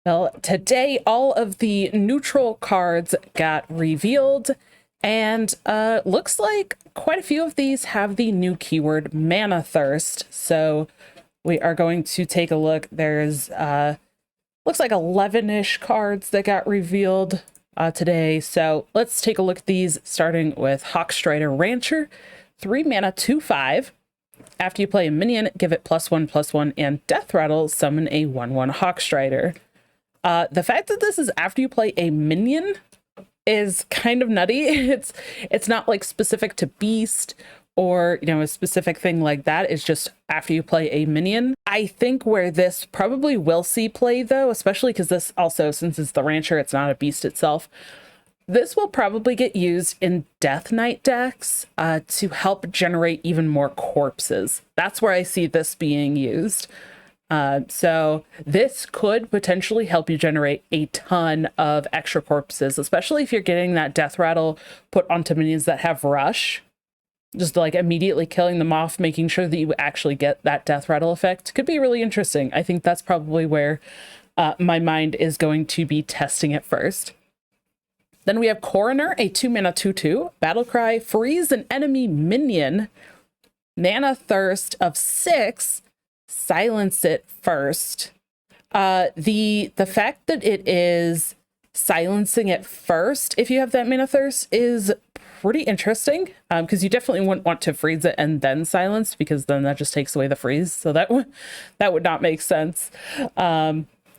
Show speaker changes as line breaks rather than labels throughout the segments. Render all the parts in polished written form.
Well, today all of the neutral cards got revealed, and looks like quite a few of these have the new keyword Manathirst. So we are going to take a look. There's looks like 11-ish cards that got revealed today. So let's take a look at these, starting with Hawkstrider Rancher, 3 mana, 2/5. After you play a minion, give it +1/+1, and Death Rattle, summon a 1/1 Hawkstrider. The fact that this is after you play a minion is kind of nutty. It's not like specific to Beast or, you know, a specific thing like that. It's just after you play a minion. I think where this probably will see play, though, especially because this also, since it's the Rancher, it's not a Beast itself, this will probably get used in Death Knight decks to help generate even more corpses. That's where I see this being used. So this could potentially help you generate a ton of extra corpses, especially if you're getting that Death Rattle put onto minions that have Rush. Just like immediately killing them off, making sure that you actually get that Death Rattle effect could be really interesting. I think that's probably where my mind is going to be testing it first. Then we have Coroner, a 2 mana 2/2, Battlecry, freeze an enemy minion, Manathirst of 6, silence it first. The fact that it is silencing it first, if you have that Manathirst, is pretty interesting, because you definitely wouldn't want to freeze it and then silence, because then that just takes away the freeze. So that would not make sense.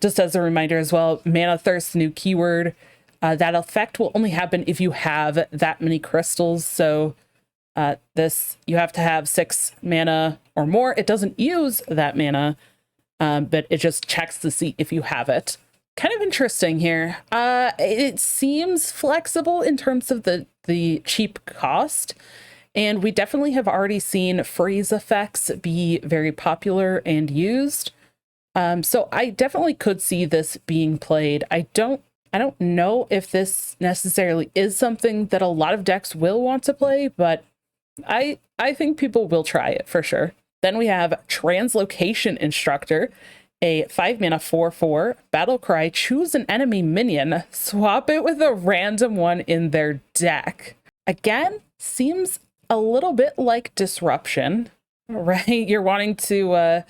Just as a reminder as well, Manathirst, new keyword. That effect will only happen if you have that many crystals. So this, you have to have 6 mana or more. It doesn't use that mana, but it just checks to see if you have it. Kind of interesting here. It seems flexible in terms of the cheap cost, and we definitely have already seen freeze effects be very popular and used. So I definitely could see this being played. I don't know if this necessarily is something that a lot of decks will want to play, but I think people will try it for sure. Then we have Translocation Instructor, a 5 mana 4/4, Battlecry, choose an enemy minion, swap it with a random one in their deck. Again, seems a little bit like Disruption, right? You're wanting to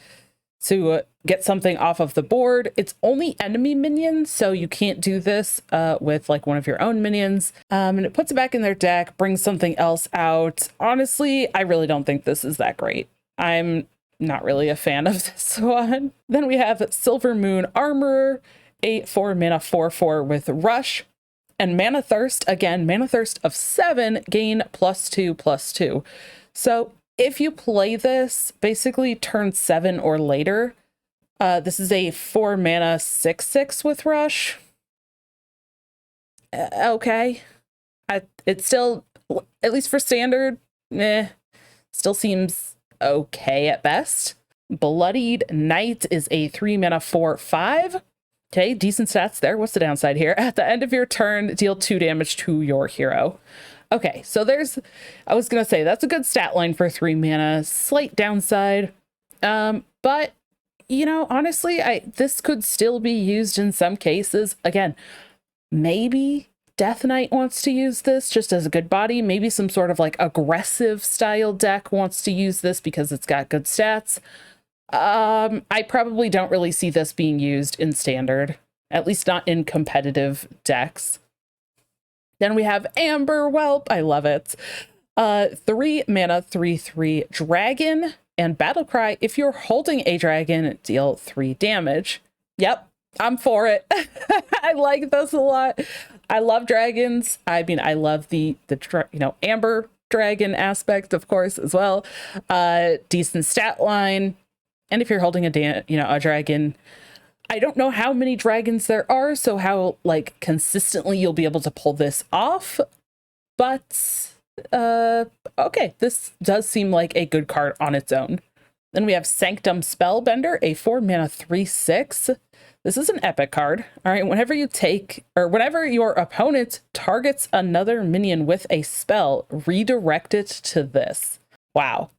get something off of the board. It's only enemy minions, so you can't do this with like one of your own minions. And it puts it back in their deck, brings something else out. Honestly, I really don't think this is that great. I'm not really a fan of this one. Then we have Silver Moon Armorer, a 4 mana 4/4 with Rush, and Manathirst, again, Manathirst of 7, gain +2/+2. So if you play this basically turn 7 or later, this is a 4 mana 6/6 with Rush. Okay. It's still, at least for standard, still seems okay at best. Bloodied Knight is a 3 mana 4/5. Okay, decent stats there. What's the downside here? At the end of your turn, deal 2 damage to your hero. Okay, so I was gonna say that's a good stat line for 3 mana. Slight downside, but you know, honestly, this could still be used in some cases. Again, maybe Death Knight wants to use this just as a good body. Maybe some sort of like aggressive style deck wants to use this because it's got good stats. I probably don't really see this being used in standard, at least not in competitive decks. Then we have Amber Welp. I love it. 3 mana 3/3 dragon, and Battlecry, if you're holding a dragon, deal 3 damage. Yep, I'm for it. I like this a lot. I love dragons. I mean, I love the Amber dragon aspect, of course, as well. Decent stat line. And if you're holding a dragon, I don't know how many dragons there are, so how like consistently you'll be able to pull this off. But okay, this does seem like a good card on its own. Then we have Sanctum Spellbender, a 4 mana 3/6. This is an epic card. All right, whenever your opponent targets another minion with a spell, redirect it to this. Wow.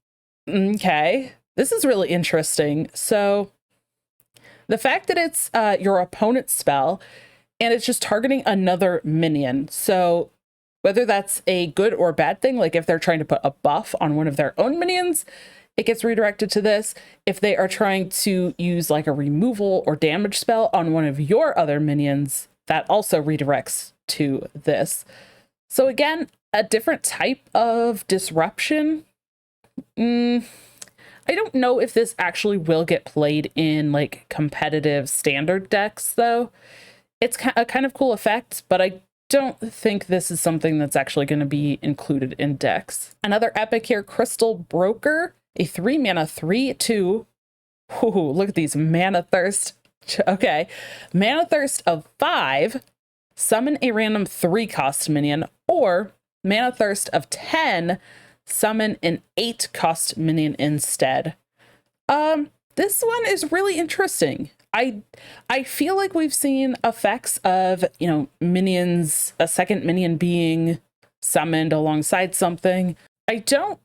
Okay, this is really interesting. So The fact that it's your opponent's spell and it's just targeting another minion. So whether that's a good or bad thing, like if they're trying to put a buff on one of their own minions, it gets redirected to this. If they are trying to use like a removal or damage spell on one of your other minions, that also redirects to this. So again, a different type of disruption. I don't know if this actually will get played in like competitive standard decks though. It's a kind of cool effect, but I don't think this is something that's actually going to be included in decks. Another epic here, Crystal Broker, a 3 mana 3/2. Ooh, look at these Manathirst. Okay, Manathirst of 5, summon a random 3-cost minion, or Manathirst of 10, summon an 8-cost minion instead. This one is really interesting. I feel like we've seen effects of, you know, minions, a second minion being summoned alongside something. I don't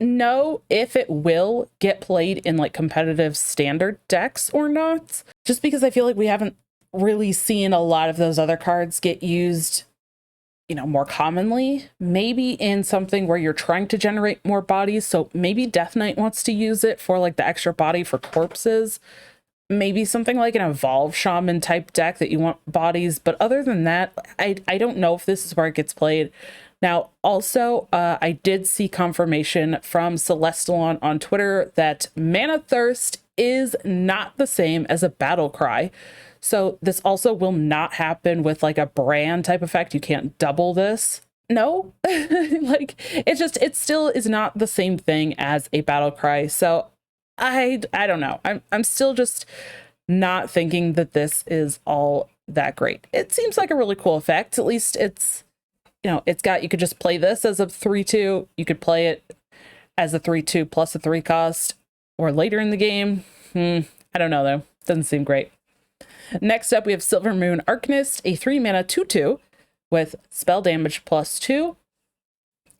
know if it will get played in like competitive standard decks or not, just because I feel like we haven't really seen a lot of those other cards get used, you know, more commonly. Maybe in something where you're trying to generate more bodies. So maybe Death Knight wants to use it for like the extra body for corpses. Maybe something like an Evolve Shaman type deck that you want bodies. But other than that, I don't know if this is where it gets played. Now, also, I did see confirmation from Celestalon on Twitter that Manathirst is not the same as a battle cry. So this also will not happen with like a brand type effect. You can't double this. No, like it still is not the same thing as a battle cry. So I don't know. I'm still just not thinking that this is all that great. It seems like a really cool effect. At least it's, you know, it's got, you could just play this as a 3/2. You could play it as a 3/2 plus a 3 cost or later in the game. I don't know though. Doesn't seem great. Next up, we have Silver Moon Arcanist, a 3 mana 2/2 with spell damage +2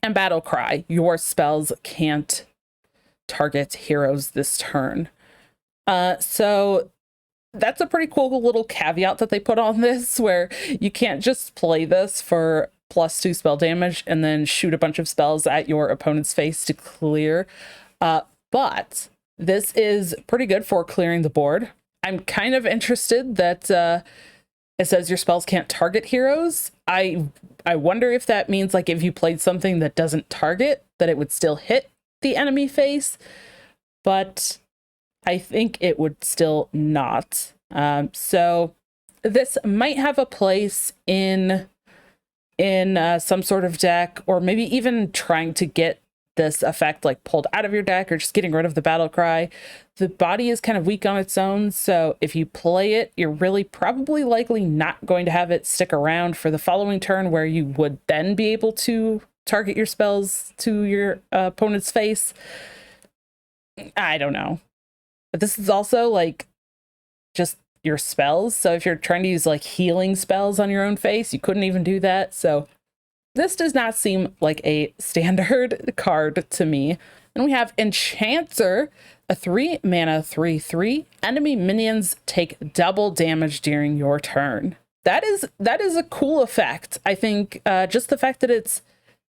and Battle Cry. Your spells can't target heroes this turn. So that's a pretty cool little caveat that they put on this, where you can't just play this for +2 spell damage and then shoot a bunch of spells at your opponent's face to clear. But this is pretty good for clearing the board. I'm kind of interested that it says your spells can't target heroes. I wonder if that means like if you played something that doesn't target, that it would still hit the enemy face, but I think it would still not. So this might have a place in some sort of deck, or maybe even trying to get this effect like pulled out of your deck, or just getting rid of the battle cry. The body is kind of weak on its own, so if you play it, you're really probably likely not going to have it stick around for the following turn, where you would then be able to target your spells to your opponent's face. I don't know. But this is also like just your spells. So if you're trying to use like healing spells on your own face, you couldn't even do that. So this does not seem like a standard card to me. And we have Enchantzer, a 3 mana 3/3. Enemy minions take double damage during your turn. That is a cool effect. I think just the fact that it's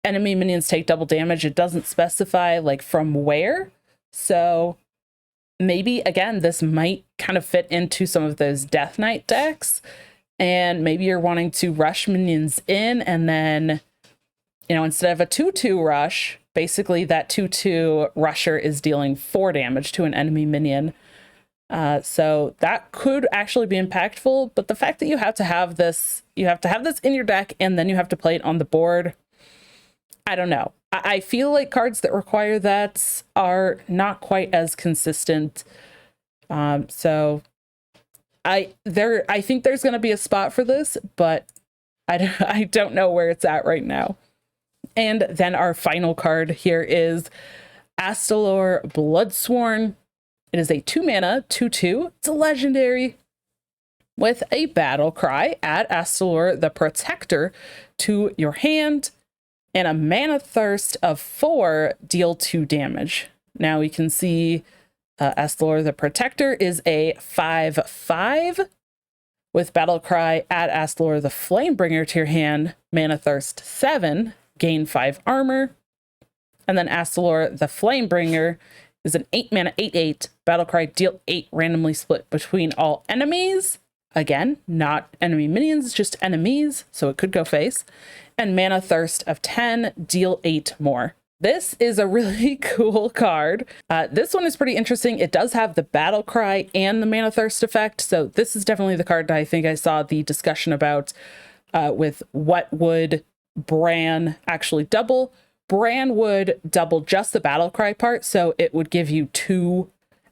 enemy minions take double damage, it doesn't specify like from where. So maybe, again, this might kind of fit into some of those Death Knight decks. And maybe you're wanting to rush minions in, and then, you know, instead of a 2/2 rush, basically that 2/2 rusher is dealing 4 damage to an enemy minion. So that could actually be impactful. But the fact that you have to have this in your deck, and then you have to play it on the board, I don't know. I feel like cards that require that are not quite as consistent. So I think there's going to be a spot for this, but I don't know where it's at right now. And then our final card here is Astalor Bloodsworn. It is a 2 mana 2/2. It's a legendary with a battle cry. Add Astalor the Protector to your hand, and a Manathirst of 4, deal 2 damage. Now we can see Astalor the Protector is a 5/5 with Battlecry. Add Astalor the Flamebringer to your hand. Manathirst 7, gain 5 armor. And then Astalor the Flamebringer is an 8 mana 8/8 Battlecry. Deal 8 randomly split between all enemies. Again, not enemy minions, just enemies, so it could go face. And Manathirst of 10, deal 8 more. This is a really cool card. This one is pretty interesting. It does have the Battle Cry and the Manathirst effect, so this is definitely the card that I think I saw the discussion about with what would Bran actually double. Bran would double just the Battle Cry part, so it would give you 2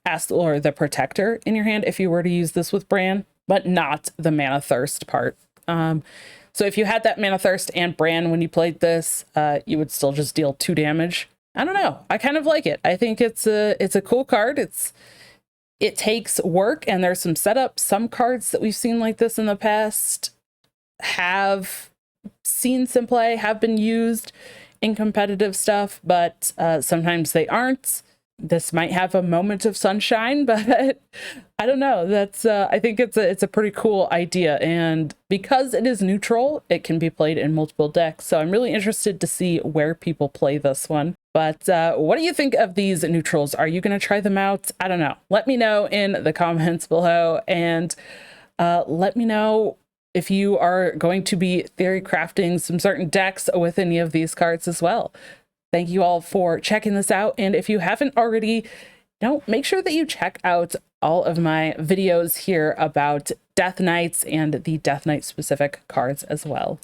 Astalor the Protector in your hand if you were to use this with Bran, but not the Manathirst part. So if you had that Manathirst and Bran when you played this, you would still just deal 2 damage. I don't know. I kind of like it. I think it's a cool card. It takes work, and there's some setup. Some cards that we've seen like this in the past have seen some play, have been used in competitive stuff, but sometimes they aren't. This might have a moment of sunshine, but I don't know. That's I think it's a pretty cool idea, and because it is neutral, it can be played in multiple decks. So I'm really interested to see where people play this one. But what do you think of these neutrals? Are you going to try them out? I don't know. Let me know in the comments below, and let me know if you are going to be theory crafting some certain decks with any of these cards as well. Thank you all for checking this out. And if you haven't already, make sure that you check out all of my videos here about Death Knights and the Death Knight specific cards as well.